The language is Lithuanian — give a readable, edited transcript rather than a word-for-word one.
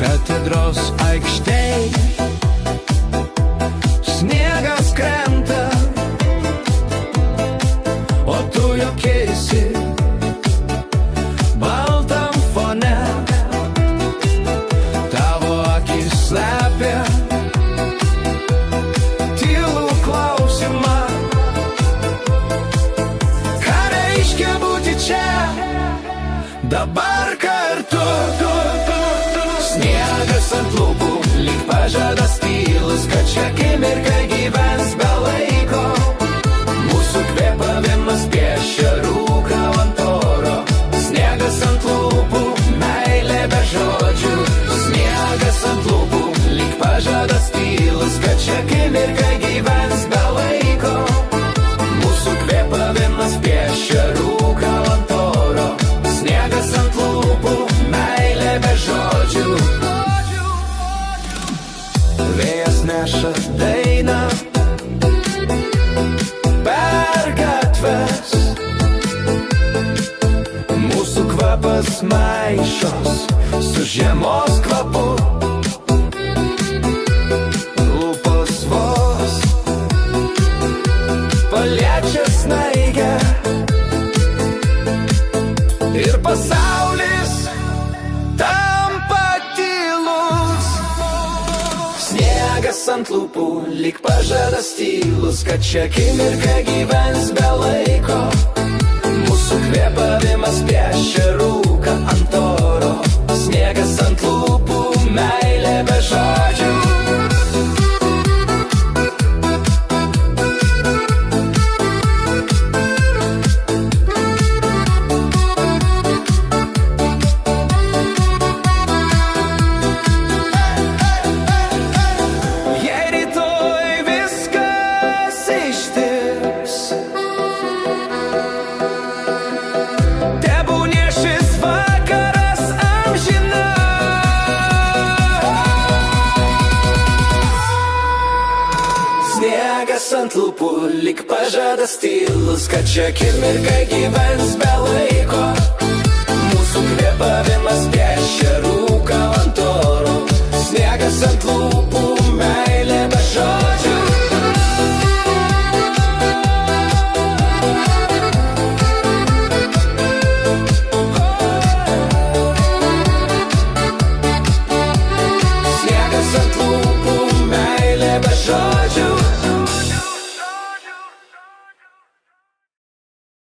katedros aikštėj. Sniegas krenta, o tu juokiesi baltam fone. Tavo akis slepia tylų klausimą. Ką reiškia būti čia dabar kartu? Sniegas ant lūpų, lyg pažadas tylus, kad šią akimirką gyvens be laiko. Mūsų kvėpavimas piešia rūką ant oro. Sniegas ant lūpų, meilė be žodžių. Sniegas ant lūpų, lyg pažadas tylus, kad šią akimirką gyvens be laiko. Mūsų kvėpavimas piešia rūką ant oro. Sniegas ant lūpų, meilė be žodžių. Vėjas neša dainą per gatves. Mūsų kvapas maišos su žiemos kvapu. Lūpos vos paliečia snaigę ir pasaulis tampa tylus. Sniegas ant lūpų, lyg pažadas tylus, kad šią akimirką gyvens be laiko. Mūsų kvėpavimas piešia rūką ant oro. Sniegas ant lūpų, meilė be žodžių. Sniegas ant lūpų, lyg pažadas tylus, kad šią akimirką gyvens be laiko. Mūsų kvėpavimas piešia rūką ant oro. Sniegas ant lūpų, meilė be žodžių. Sniegas ant lūpų, meilė be žodžių.